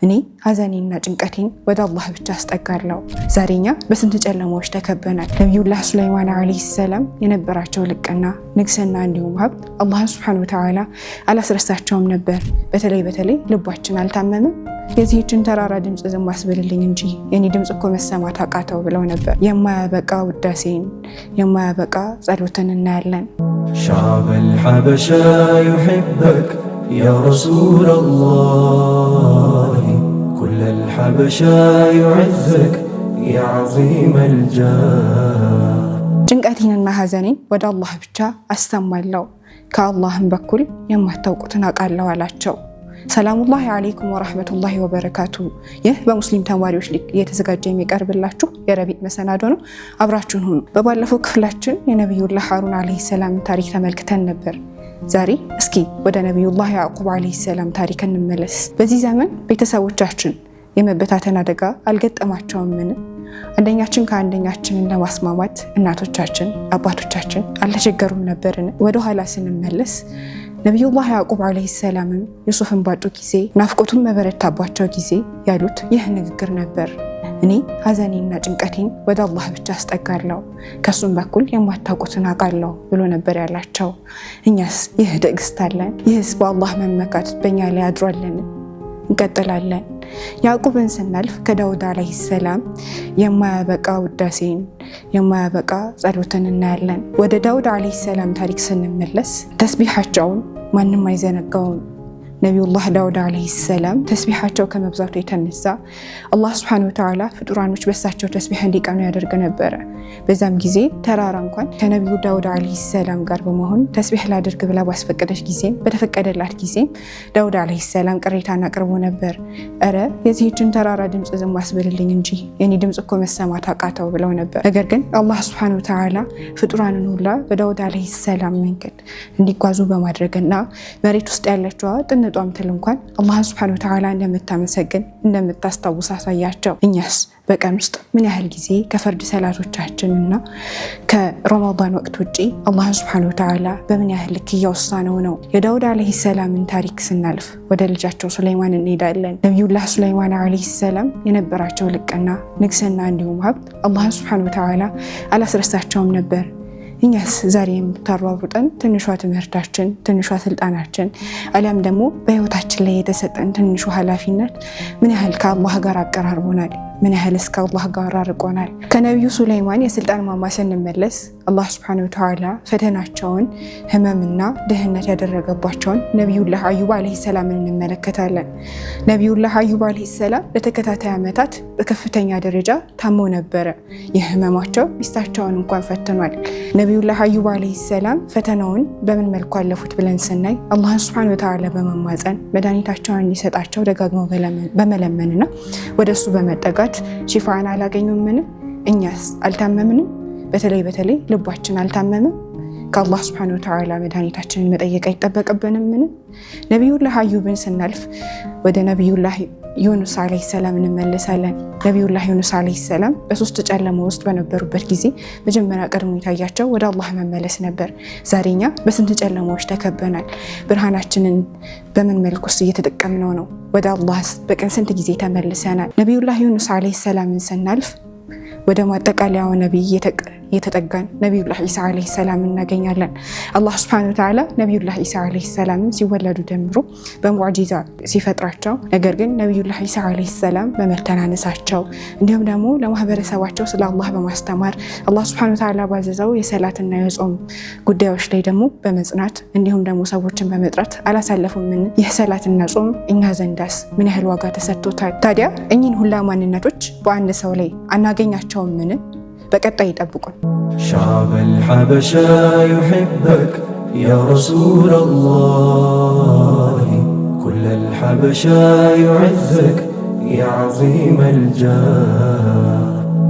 እኔ ሐዘኔና ጭንቀቴን ወደ አላህ ብቻ አስጠጋለሁ። ዛሬኛ በስንት ጨለማዎች ተከበናል። ነቢዩላህ ሱለይማን ዓለይሂ ሰላም የነበራቸው ልቅና፣ ንግስና እንዲሁም ሀብት አላህ ሱብሓነሁ ወተዓላ አላስረሳቸውም ነበር። በተለይ ልባችን አልታመመም? የዚህችን ተራራ ድምፅ ዝም አስብልልኝ እንጂ የኔ ድምፅ እኮ መሰማት አቃተው ብለው ነበር። የማያበቃ ውዳሴን የማያበቃ ጸሎትን እናያለን። ሻዕበል ሐበሻ ዩሒበክ ያ ረሱለላህ ኩለል ሐበሻ ዩዕዘክ ያ ዐዚመል ጃህ። ጭንቀቴንና ሐዘኔን ወደ አላህ ብቻ አሰማለሁ፣ ከአላህም በኩል የማታውቁትን አውቃለሁ አላቸው። ሰላሙላሂ አለይኩም ወራህመቱላሂ ወበረካቱ። ይህ በሙስሊም ተማሪዎች ሊግ እየተዘጋጀ የሚቀርብላችሁ የረቢዕ መሰናዶ ነው። አብራችሁን ሁኑ። በባለፈው ክፍላችን የነቢዩላህ ሃሩን ዓለይሂ ሰላም ታሪክ ተመልክተን ነበር። ዛሬ እስኪ ወደ ነቢዩላህ ያዕቁብ ዓለይሂ ሰላም ታሪክ እንመለስ። በዚህ ዘመን ቤተሰቦቻችን የመበታተን አደጋ አልገጠማቸውምን? አንደኛችን ከአንደኛችንን ለማስማማት እናቶቻችን አባቶቻችን አልተቸገሩም ነበርን? ወደኋላ ስንመለስ ነቢዩላህ ያዕቁብ ዓለይሂ ሰላምም ዩሱፍን ባጡ ጊዜ ናፍቆቱን መበረታባቸው ጊዜ ያሉት ይህ ንግግር ነበር። እኔ ሐዘኔና ጭንቀቴን ወደ አላህ ብቻ አስጠጋለሁ፣ ከሱም በኩል የማታውቁትን አውቃለሁ ብሎ ነበር ያላቸው። እኛስ ይህ ትዕግስት አለን? ይህስ በአላህ መመካት በእኛ ላይ አድሯለን? እንቀጥላለን። ያዕቁብን ስናልፍ ከዳውድ ዓለይሂ ሰላም የማያበቃ ውዳሴን የማያበቃ ጸሎትን እናያለን። ወደ ዳውድ ዓለይሂ ሰላም ታሪክ ስንመለስ ተስቢሓቸውን ማንም አይዘነጋውም። ነቢዩላህ ዳውድ ዓለይሂ ሰላም ተስቢሓቸው ከመብዛቱ የተነሳ አላህ ሱብሓነሁ ወተዓላ ፍጡራኖች በሳቸው ተስቢሕ እንዲቀኑ ያደርግ ነበረ። በዛም ጊዜ ተራራ እንኳን ከነቢዩ ዳውድ ዓለይሂ ሰላም ጋር በመሆን ተስቢሕ ላድርግ ብላ ባስፈቀደች ጊዜም በተፈቀደላት ጊዜም ዳውድ ዓለይሂ ሰላም ቅሬታን አቅርቦ ነበር። እረ የዚህችን ተራራ ድምፅ ዝም አስብልልኝ እንጂ የኔ ድምፅ እኮ መሰማት አቃተው ብለው ነበር። ነገር ግን አላህ ሱብሓነሁ ወተዓላ ፍጡራንን ሁላ በዳውድ ዓለይሂ ሰላም መንገድ እንዲጓዙ በማድረግና መሬት ውስጥ ያለችዋ ጥንጧ ምትል እንኳን አላህ ሱብሓነሁ ወተዓላ እንደምታመሰግን እንደምታስታውስ አሳያቸው። እኛስ በቀን ውስጥ ምን ያህል ጊዜ ከፈርድ ሰላቶቻችንና ከረመዳን ወቅት ውጪ አላህ ሱብሓነሁ ወተዓላ በምን ያህል ልክ እያወሳነው ነው? የዳውድ ዓለይሂ ሰላምን ታሪክ ስናልፍ ወደ ልጃቸው ሱለይማን እንሄዳለን። ነቢዩላህ ሱለይማን ዓለይሂ ሰላም የነበራቸው ልቅና፣ ንግስና እንዲሁም ሀብት አላህ ሱብሓነሁ ወተዓላ አላስረሳቸውም ነበር። እኛስ ዛሬ የምታሯሩጠን ትንሿ ትምህርታችን፣ ትንሿ ስልጣናችን አሊያም ደግሞ በህይወታችን ላይ የተሰጠን ትንሹ ኃላፊነት ምን ያህል ከአላህ ጋር አቀራርቦናል? ምን ያህል እስከ አላህ ጋር አርቆናል? ከነቢዩ ሱለይማን የስልጣን ማማ ስንመለስ አላህ ሱብሓነሁ ወተዓላ ፈተናቸውን ህመምና ድህነት ያደረገባቸውን ነቢዩላህ አዩብ ዓለይሂ ሰላምን እንመለከታለን። ነቢዩላህ አዩብ ዓለይሂ ሰላም ለተከታታይ ዓመታት በከፍተኛ ደረጃ ታመው ነበረ። ይህ ህመማቸው ሚስታቸውን እንኳን ፈትኗል። ነቢዩላህ አዩብ ዓለይሂ ሰላም ፈተናውን በምን መልኩ አለፉት ብለን ስናይ አላህ ሱብሓነሁ ወተዓላ በመማፀን መድኃኒታቸውን እንዲሰጣቸው ደጋግመው በመለመንና ወደ እሱ በመጠጋት ሽፋን አላገኙምን? እኛስ አልታመምንም? በተለይ ልባችን አልታመምም? ከአላህ ሱብሓነሁ ወተዓላ መድኃኒታችንን መጠየቅ አይጠበቅብንምን? ነቢዩላህ አዩብን ስናልፍ ወደ ነቢዩላህ ዩኑስ ዓለይሂ ሰላም እንመለሳለን። ነቢዩላህ ዩኑስ ዓለይሂ ሰላም በሶስት ጨለማ ውስጥ በነበሩበት ጊዜ መጀመሪያ ቀድሞ የታያቸው ወደ አላህ መመለስ ነበር። ዛሬኛ በስንት ጨለማዎች ተከበናል። ብርሃናችንን በምን መልኩስ እየተጠቀምነው ነው? ወደ አላህስ በቀን ስንት ጊዜ ተመልሰናል? ነቢዩላህ ዩኑስ ዓለይሂ ሰላምን ስናልፍ ወደ ማጠቃለያው ነቢይ የተጠጋን ነቢዩላህ ዒሳ ዓለይሂ ሰላም እናገኛለን። አላህ ሱብሓነሁ ወተዓላ ነቢዩላህ ዒሳ ዓለይሂ ሰላምን ሲወለዱ ጀምሮ በሙዕጂዛ ሲፈጥራቸው፣ ነገር ግን ነቢዩላህ ዒሳ ዓለይሂ ሰላም በመተናነሳቸው እንዲሁም ደግሞ ለማህበረሰባቸው ስለ አላህ በማስተማር አላህ ሱብሓነሁ ወተዓላ ባዘዘው የሰላትና የጾም ጉዳዮች ላይ ደግሞ በመጽናት እንዲሁም ደግሞ ሰዎችን በመጥራት አላሳለፉምን? ይህ ሰላትና ጾም እኛ ዘንዳስ ምን ያህል ዋጋ ተሰጥቶታል? ታዲያ እኚህን ሁላ ማንነቶች በአንድ ሰው ላይ አናገኛቸውምን? በቀጣይ ይጠብቁን። ሻዕበል ሐበሻ ዩሒበክ ያ ረሱለላህ ኩለል ሐበሻ ዩዕዘክ ያ ዐዚመል ጃህ